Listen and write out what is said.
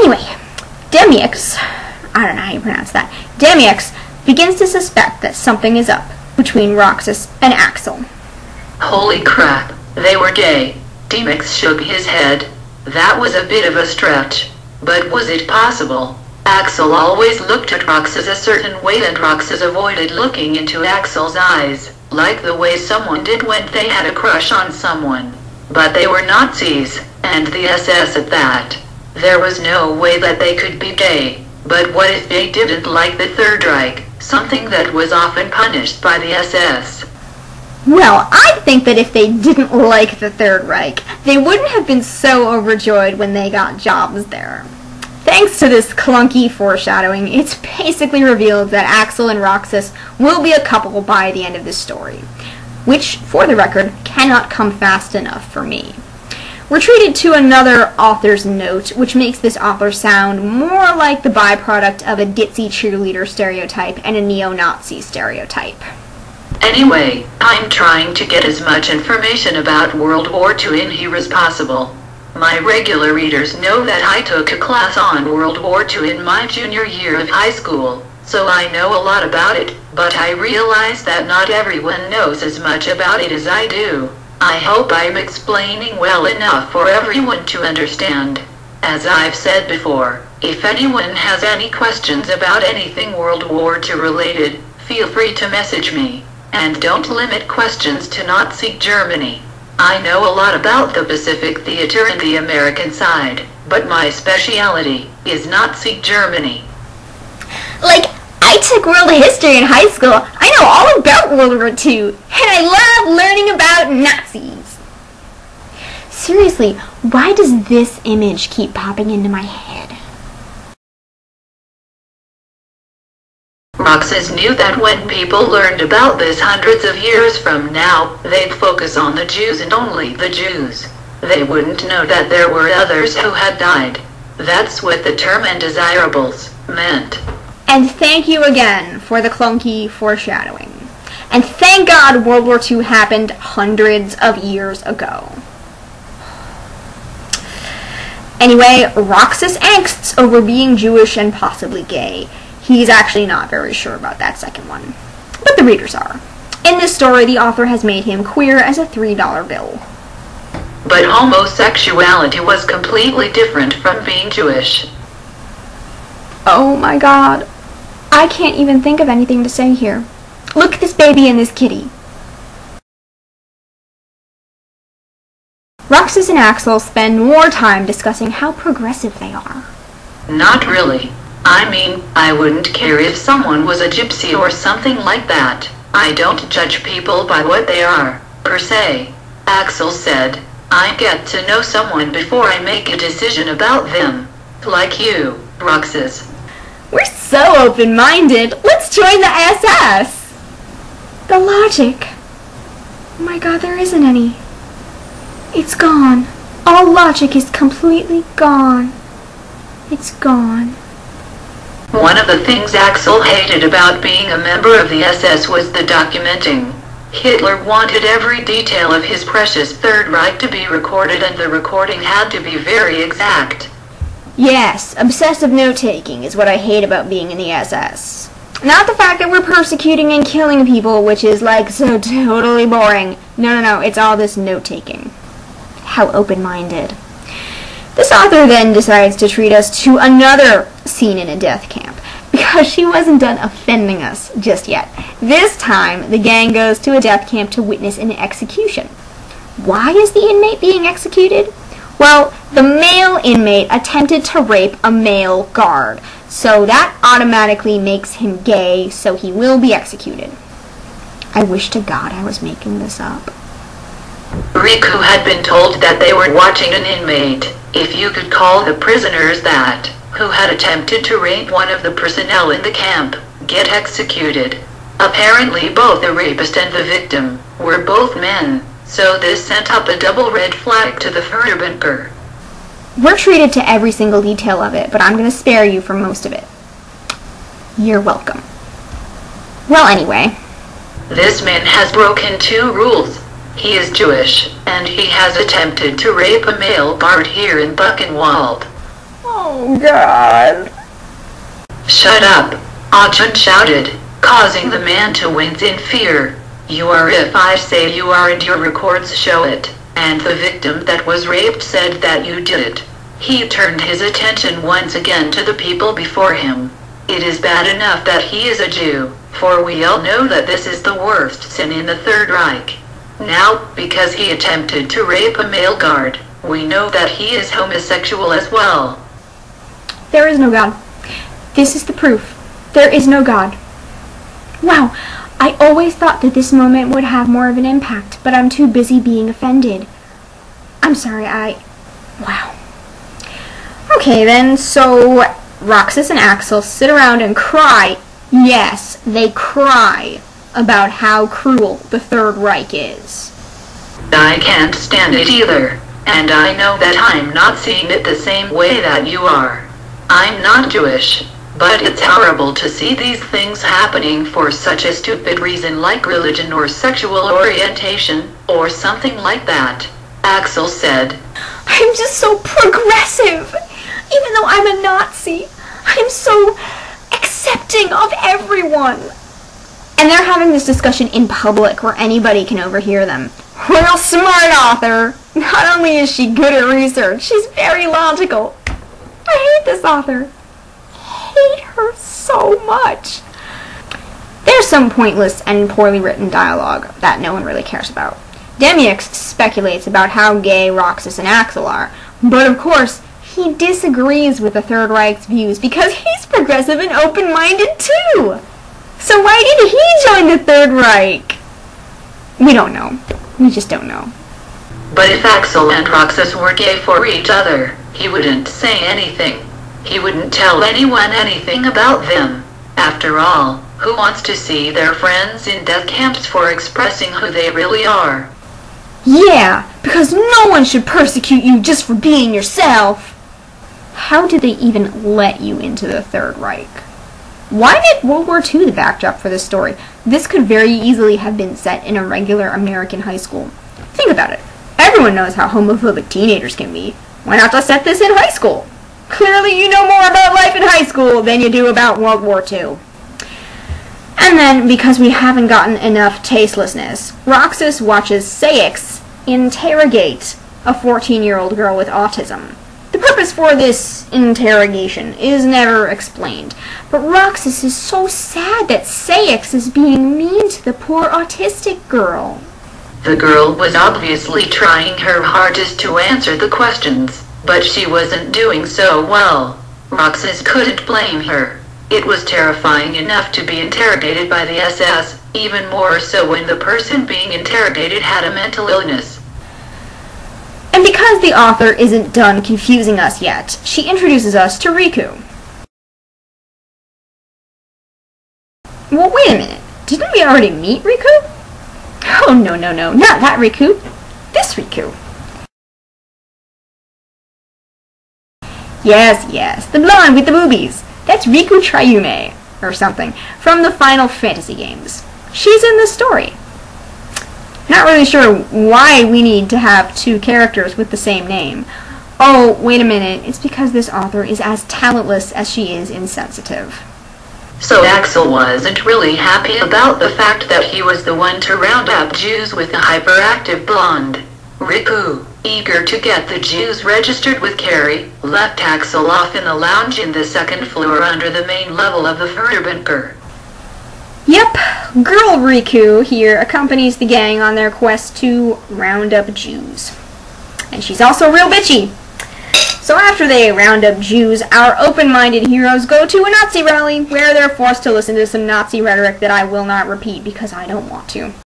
Anyway, Demyx, I don't know how you pronounce that, Demyx begins to suspect that something is up between Roxas and Axel. Holy crap, they were gay. Demyx shook his head. That was a bit of a stretch. But was it possible? Axel always looked at Roxas a certain way, and Roxas avoided looking into Axel's eyes, like the way someone did when they had a crush on someone. But they were Nazis, and the SS at that. There was no way that they could be gay. But what if they didn't like the Third Reich, something that was often punished by the SS? Well, I think that if they didn't like the Third Reich, they wouldn't have been so overjoyed when they got jobs there. Thanks to this clunky foreshadowing, it's basically revealed that Axel and Roxas will be a couple by the end of this story, which, for the record, cannot come fast enough for me. We're treated to another author's note, which makes this author sound more like the byproduct of a ditzy cheerleader stereotype and a neo-Nazi stereotype. Anyway, I'm trying to get as much information about World War II in here as possible. My regular readers know that I took a class on World War II in my junior year of high school, so I know a lot about it, but I realize that not everyone knows as much about it as I do. I hope I'm explaining well enough for everyone to understand. As I've said before, if anyone has any questions about anything World War II related, feel free to message me. And don't limit questions to Nazi Germany. I know a lot about the Pacific Theater and the American side, but my speciality is Nazi Germany. Like, I took world history in high school. I know all about World War II, and I love learning about Nazis. Seriously, why does this image keep popping into my head? Roxas knew that when people learned about this hundreds of years from now, they'd focus on the Jews and only the Jews. They wouldn't know that there were others who had died. That's what the term undesirables meant. And thank you again for the clunky foreshadowing. And thank God World War II happened hundreds of years ago. Anyway, Roxas angsts over being Jewish and possibly gay. He's actually not very sure about that second one. But the readers are. In this story, the author has made him queer as a $3 bill. But homosexuality was completely different from being Jewish. Oh my God. I can't even think of anything to say here. Look at this baby and this kitty. Roxas and Axel spend more time discussing how progressive they are. Not really. I mean, I wouldn't care if someone was a gypsy or something like that. I don't judge people by what they are, per se. Axel said, I get to know someone before I make a decision about them. Like you, Roxas. We're so open-minded. Let's join the SS. The logic. Oh my God, there isn't any. It's gone. All logic is completely gone. It's gone. One of the things Axel hated about being a member of the SS was the documenting. Hitler wanted every detail of his precious Third Reich to be recorded, and the recording had to be very exact. Yes, obsessive note-taking is what I hate about being in the SS. Not the fact that we're persecuting and killing people, which is like so totally boring. No, it's all this note-taking. How open-minded. This author then decides to treat us to another scene in a death camp, because she wasn't done offending us just yet. This time, the gang goes to a death camp to witness an execution. Why is the inmate being executed? Well, the male inmate attempted to rape a male guard, so that automatically makes him gay, so he will be executed. I wish to God I was making this up. Riku had been told that they were watching an inmate, if you could call the prisoners that, who had attempted to rape one of the personnel in the camp, get executed. Apparently both the rapist and the victim were both men, so this sent up a double red flag to the Führerbunker. We're treated to every single detail of it, but I'm going to spare you for most of it. You're welcome. Well, anyway. This man has broken 2 rules. He is Jewish, and he has attempted to rape a male guard here in Buchenwald. Oh, Oh, God. Shut up, Ajahn shouted, causing the man to wince in fear. You are if I say you are and your records show it, and the victim that was raped said that you did it. He turned his attention once again to the people before him. It is bad enough that he is a Jew, for we all know that this is the worst sin in the Third Reich. Now, because he attempted to rape a male guard, we know that he is homosexual as well. There is no God. This is the proof. There is no God. Wow, I always thought that this moment would have more of an impact, but I'm too busy being offended. I'm sorry, wow. Okay then, so Roxas and Axel sit around and cry. Yes, they cry about how cruel the Third Reich is. I can't stand it either, and I know that I'm not seeing it the same way that you are. I'm not Jewish, but it's horrible to see these things happening for such a stupid reason like religion or sexual orientation, or something like that, Axel said. I'm just so progressive. Even though I'm a Nazi, I'm so accepting of everyone. And they're having this discussion in public where anybody can overhear them. Real smart author. Not only is she good at research, she's very logical. I hate this author. I hate her so much. There's some pointless and poorly written dialogue that no one really cares about. Demyx speculates about how gay Roxas and Axel are, but of course, he disagrees with the Third Reich's views because he's progressive and open-minded too. So why did he join the Third Reich? We don't know. We just don't know. But if Axel and Roxas were gay for each other, he wouldn't say anything. He wouldn't tell anyone anything about them. After all, who wants to see their friends in death camps for expressing who they really are? Yeah, because no one should persecute you just for being yourself. How did they even let you into the Third Reich? Why did World War II the backdrop for this story? This could very easily have been set in a regular American high school. Think about it. Everyone knows how homophobic teenagers can be. Why not just set this in high school? Clearly you know more about life in high school than you do about World War II. And then, because we haven't gotten enough tastelessness, Roxas watches Sayix interrogate a 14-year-old girl with autism. The purpose for this interrogation is never explained, but Roxas is so sad that Sayix is being mean to the poor autistic girl. The girl was obviously trying her hardest to answer the questions, but she wasn't doing so well. Roxas couldn't blame her. It was terrifying enough to be interrogated by the SS, even more so when the person being interrogated had a mental illness. And because the author isn't done confusing us yet, she introduces us to Riku. Well, wait a minute. Didn't we already meet Riku? Oh, no, not that Riku. This Riku. Yes, the blonde with the boobies. That's Riku Triume, or something, from the Final Fantasy games. She's in the story. Not really sure why we need to have two characters with the same name. Oh, wait a minute, it's because this author is as talentless as she is insensitive. So Axel wasn't really happy about the fact that he was the one to round up Jews with a hyperactive blonde. Riku, eager to get the Jews registered with Carrie, left Axel off in the lounge in the second floor under the main level of the Förderbunker. Yep, girl Riku here accompanies the gang on their quest to round up Jews. And she's also real bitchy. So after they round up Jews, our open-minded heroes go to a Nazi rally where they're forced to listen to some Nazi rhetoric that I will not repeat because I don't want to.